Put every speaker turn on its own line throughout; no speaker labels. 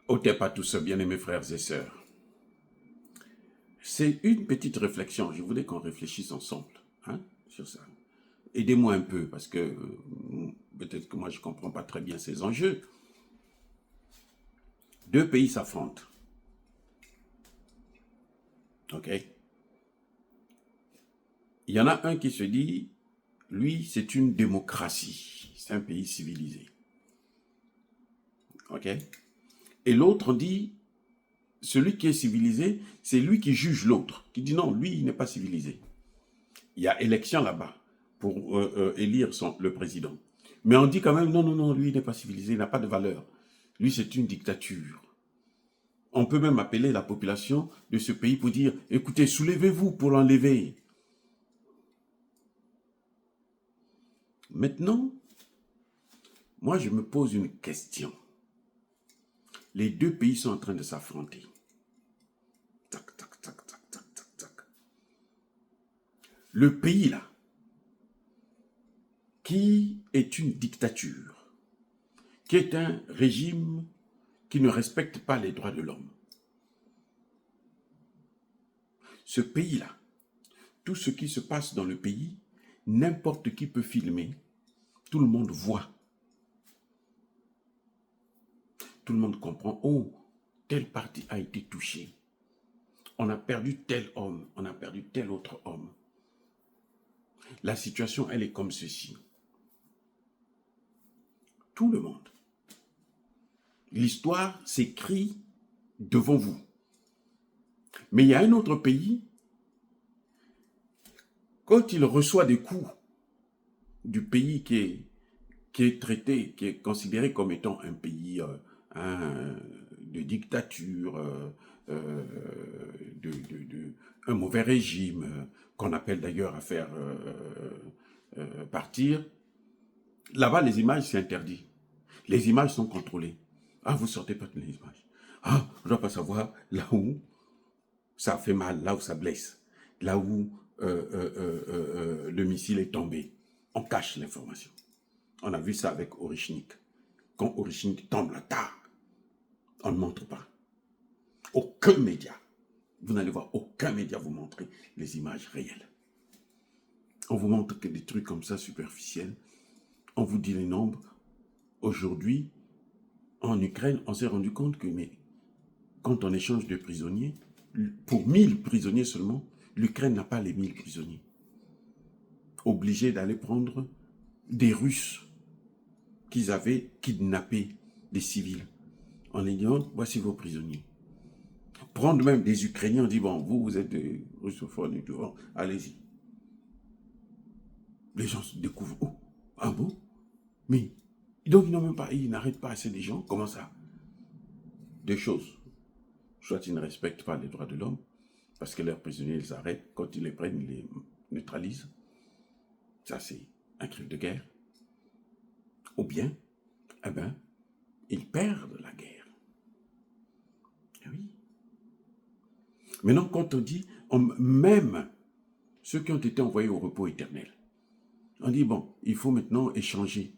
Ôtez pas tout ça, bien-aimés frères et sœurs. C'est une petite réflexion. Je voulais qu'on réfléchisse ensemble sur ça. Aidez-moi un peu, parce que peut-être que moi je ne comprends pas très bien ces enjeux. Deux pays s'affrontent. OK? Il y en a un qui se dit, lui, c'est une démocratie. C'est un pays civilisé. OK? Et l'autre dit, celui qui est civilisé, c'est lui qui juge l'autre, qui dit non, lui, il n'est pas civilisé. Il y a élection là-bas pour élire le président. Mais on dit quand même, non, non, non, lui, il n'est pas civilisé, il n'a pas de valeur. Lui, c'est une dictature. On peut même appeler la population de ce pays pour dire, écoutez, soulevez-vous pour l'enlever. Maintenant, moi, je me pose une question. Les deux pays sont en train de s'affronter. Tac, tac, tac, tac, tac, tac, tac. Le pays, là, qui est une dictature, qui est un régime qui ne respecte pas les droits de l'homme. Ce pays-là, tout ce qui se passe dans le pays, n'importe qui peut filmer, tout le monde voit. Tout le monde comprend, oh, telle partie a été touchée. On a perdu tel homme, on a perdu tel autre homme. La situation, elle est comme ceci. Tout le monde. L'histoire s'écrit devant vous. Mais il y a un autre pays, quand il reçoit des coups du pays qui est traité, qui est considéré comme étant un pays de dictature, un mauvais régime, qu'on appelle d'ailleurs à faire partir, là-bas, les images, c'est interdit. Les images sont contrôlées. Ah, vous ne sortez pas de les images. Ah, on ne doit pas savoir là où ça fait mal, là où ça blesse, là où le missile est tombé. On cache l'information. On a vu ça avec Orichnik. Quand Orichnik tombe là, on ne montre pas. Aucun média. Vous n'allez voir aucun média vous montrer les images réelles. On vous montre que des trucs comme ça superficiels. On vous dit les nombres. Aujourd'hui, en Ukraine, on s'est rendu compte que quand on échange de prisonniers, pour 1000 prisonniers seulement, l'Ukraine n'a pas les 1000 prisonniers. Obligé d'aller prendre des Russes qu'ils avaient kidnappé des civils. En les disant, voici vos prisonniers. Prendre même des Ukrainiens, on dit, bon, vous êtes des russophones et tout, bon, allez-y. Les gens se découvrent, oh, ah bon? Mais, donc ils n'arrêtent pas assez des gens, comment ça? Deux choses. Soit ils ne respectent pas les droits de l'homme, parce que leurs prisonniers, ils les arrêtent, quand ils les prennent, ils les neutralisent. Ça, c'est un crime de guerre. Ou bien, eh ben, ils perdent la guerre. Oui. Maintenant, quand on dit, même ceux qui ont été envoyés au repos éternel, on dit, bon, il faut maintenant échanger.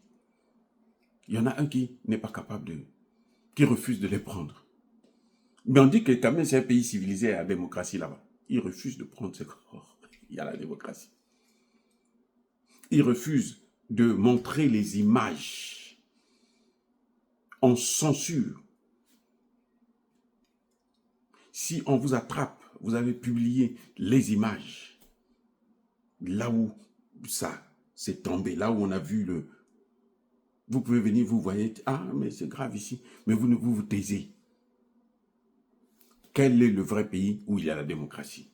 Il y en a un qui n'est pas capable qui refuse de les prendre. Mais on dit que quand même c'est un pays civilisé à la démocratie là-bas. Il refuse de prendre ses corps. Il y a la démocratie. Il refuse de montrer les images. On censure. Si on vous attrape, vous avez publié les images, là où ça s'est tombé, là où on a vu le... Vous pouvez venir, vous voyez, ah, mais c'est grave ici, mais vous taisez. Quel est le vrai pays où il y a la démocratie?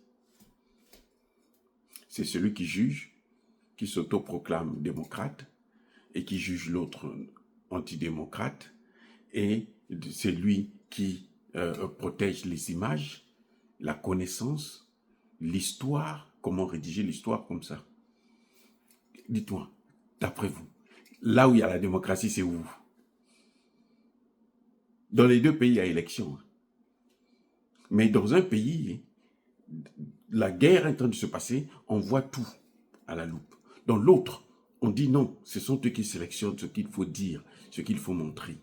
C'est celui qui juge, qui s'autoproclame démocrate et qui juge l'autre antidémocrate, et c'est lui qui protège les images, la connaissance, l'histoire, comment rédiger l'histoire comme ça. Dites-moi, d'après vous, là où il y a la démocratie, c'est où? Dans les deux pays, il y a élection. Mais dans un pays, la guerre est en train de se passer, on voit tout à la loupe. Dans l'autre, on dit non, ce sont eux qui sélectionnent ce qu'il faut dire, ce qu'il faut montrer.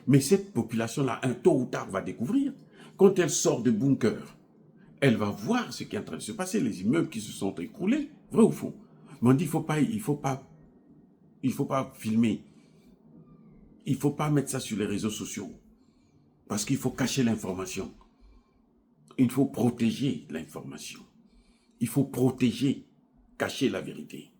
Mais cette population-là, un tôt ou tard, va découvrir. Quand elle sort de bunker, elle va voir ce qui est en train de se passer, les immeubles qui se sont écroulés, vrai ou faux. Mais on dit, il faut pas filmer. Il ne faut pas mettre ça sur les réseaux sociaux. Parce qu'il faut cacher l'information. Il faut protéger l'information. Il faut protéger, cacher la vérité.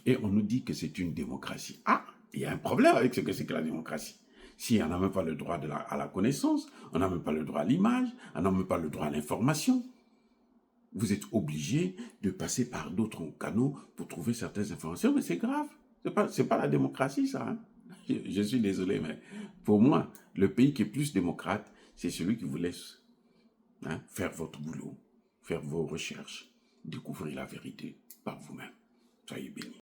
Et on nous dit que c'est une démocratie. Ah, il y a un problème avec ce que c'est que la démocratie. Si on n'a même pas le droit à la connaissance, on n'a même pas le droit à l'image, on n'a même pas le droit à l'information, vous êtes obligé de passer par d'autres canaux pour trouver certaines informations, mais c'est grave. C'est pas la démocratie, ça. Hein? Je suis désolé, mais pour moi, le pays qui est plus démocrate, c'est celui qui vous laisse faire votre boulot, faire vos recherches, découvrir la vérité par vous-même. Soyez bénis.